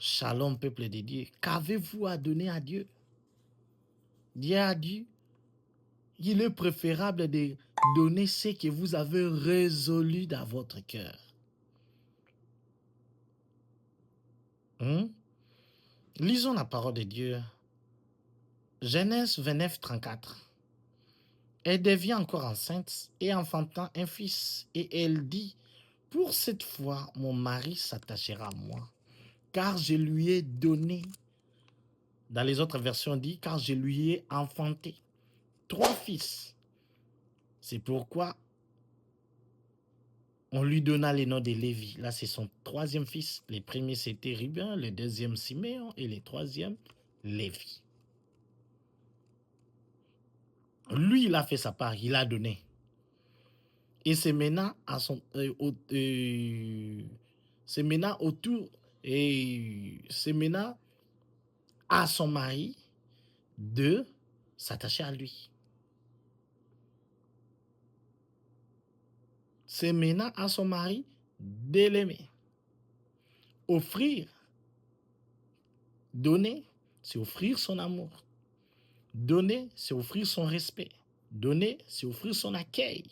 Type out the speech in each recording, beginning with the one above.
Shalom, peuple de Dieu. Qu'avez-vous à donner à Dieu? Dieu a dit, il est préférable de donner ce que vous avez résolu dans votre cœur. Lisons la parole de Dieu. Genèse 29, 34. Elle devient encore enceinte et enfantant un fils. Et elle dit, pour cette fois, mon mari s'attachera à moi, car je lui ai donné. Dans les autres versions, on dit, car je lui ai enfanté 3 fils. C'est pourquoi on lui donna les noms de Lévi. Là, c'est son 3e fils. Les premiers, c'était Ruben, le 2e, Siméon, et le 3e, Lévi. Lui, il a fait sa part, il a donné. Et c'est maintenant à son c'est maintenant autour et c'est maintenant à son mari de s'attacher à lui. C'est maintenant à son mari de l'aimer. Offrir, donner, c'est offrir son amour. Donner, c'est offrir son respect. Donner, c'est offrir son accueil.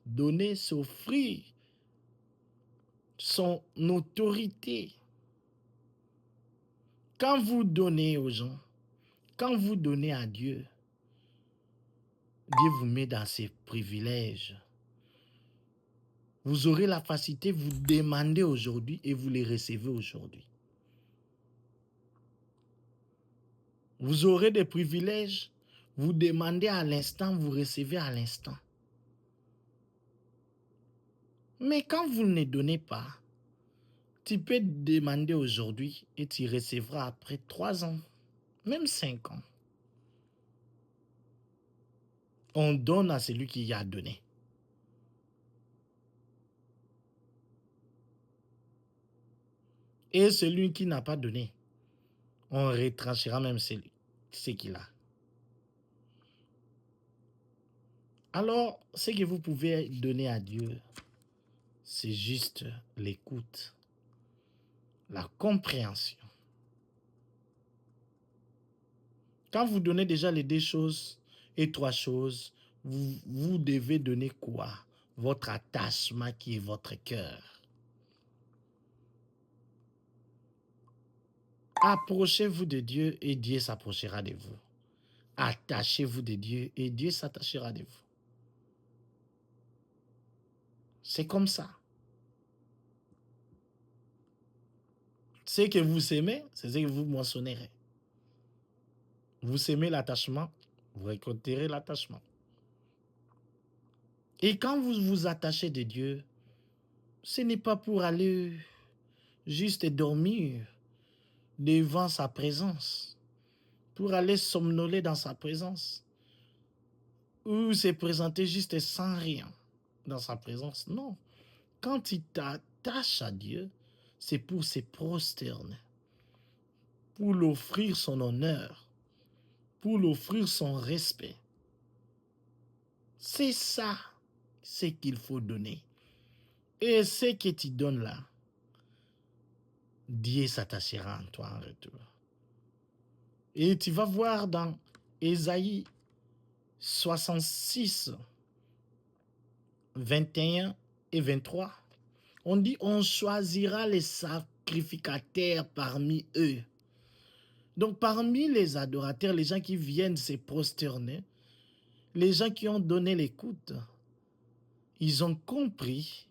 Donner, c'est offrir son autorité. Quand vous donnez aux gens, quand vous donnez à Dieu, Dieu vous met dans ses privilèges. Vous aurez la facilité, vous demandez aujourd'hui et vous les recevez aujourd'hui. Vous aurez des privilèges, vous demandez à l'instant, vous recevez à l'instant. Mais quand vous ne donnez pas, tu peux demander aujourd'hui et tu recevras après 3 ans, même 5 ans. On donne à celui qui a donné. Et celui qui n'a pas donné, on retranchera même ce qu'il a. Alors, ce que vous pouvez donner à Dieu, c'est juste l'écoute, la compréhension. Quand vous donnez déjà les 2 choses et 3 choses, vous devez donner quoi? Votre attachement qui est votre cœur. Approchez-vous de Dieu et Dieu s'approchera de vous. Attachez-vous de Dieu et Dieu s'attachera de vous. C'est comme ça. Ce que vous semez, c'est ce que vous moissonnerez. Vous semez l'attachement, vous récolterez l'attachement. Et quand vous vous attachez de Dieu, ce n'est pas pour aller juste dormir devant sa présence, pour aller somnoler dans sa présence, ou se présenter juste sans rien dans sa présence. Non. Quand tu t'attaches à Dieu, c'est pour se prosterner, pour l'offrir son honneur, pour l'offrir son respect. C'est ça, ce qu'il faut donner. Et ce que tu donnes là, Dieu s'attachera en toi en retour. Et tu vas voir dans Ésaïe 66, 21 et 23, on dit on choisira les sacrificateurs parmi eux. Donc parmi les adorateurs, les gens qui viennent se prosterner, les gens qui ont donné l'écoute, ils ont compris,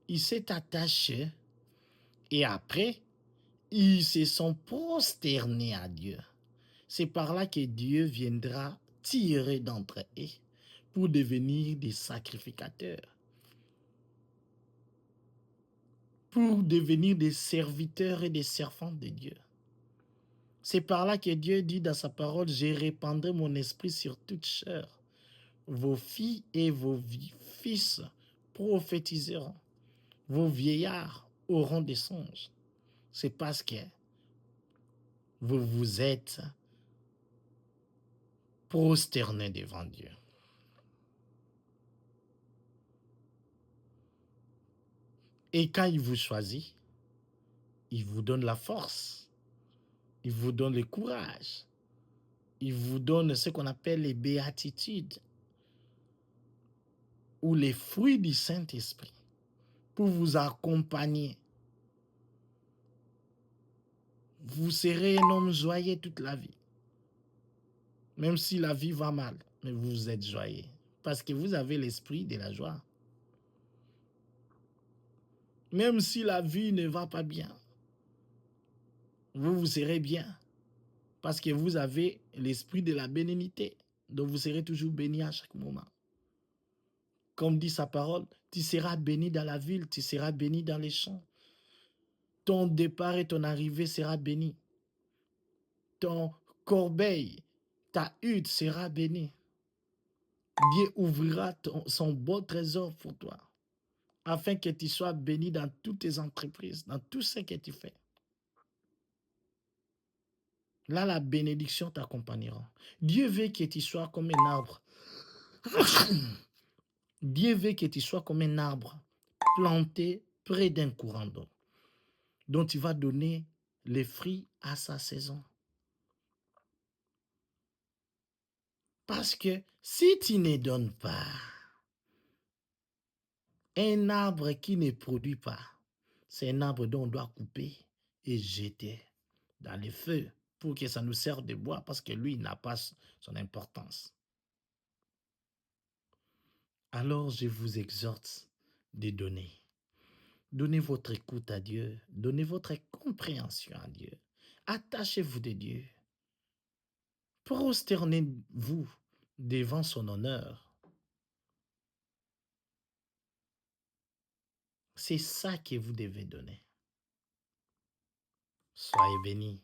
ils s'est attachés et après, ils se sont prosternés à Dieu. C'est par là que Dieu viendra tirer d'entre eux pour devenir des sacrificateurs, pour devenir des serviteurs et des servantes de Dieu. C'est par là que Dieu dit dans sa parole, « Je répandrai mon esprit sur toute chair. Vos filles et vos fils prophétiseront. Vos vieillards auront des songes. » C'est parce que vous vous êtes prosternés devant Dieu. Et quand il vous choisit, il vous donne la force Il vous donne le courage. Il vous donne ce qu'on appelle les béatitudes ou les fruits du Saint-Esprit pour vous accompagner. Vous serez un homme joyeux toute la vie. Même si la vie va mal, mais vous êtes joyeux. Parce que vous avez l'esprit de la joie. Même si la vie ne va pas bien, vous serez bien. Parce que vous avez l'esprit de la bénignité. Donc vous serez toujours béni à chaque moment. Comme dit sa parole, tu seras béni dans la ville, tu seras béni dans les champs. Ton départ et ton arrivée sera béni. Ton corbeille, ta hutte sera bénie. Dieu ouvrira son beau trésor pour toi, afin que tu sois béni dans toutes tes entreprises, dans tout ce que tu fais. Là, la bénédiction t'accompagnera. Dieu veut que tu sois comme un arbre. Dieu veut que tu sois comme un arbre planté près d'un courant d'eau, dont tu vas donner les fruits à sa saison. Parce que si tu ne donnes pas, un arbre qui ne produit pas, c'est un arbre dont on doit couper et jeter dans le feu pour que ça nous serve de bois, parce que lui, il n'a pas son importance. Alors, je vous exhorte de donner. Donnez votre écoute à Dieu. Donnez votre compréhension à Dieu. Attachez-vous de Dieu. Prosternez-vous devant son honneur. C'est ça que vous devez donner. Soyez bénis.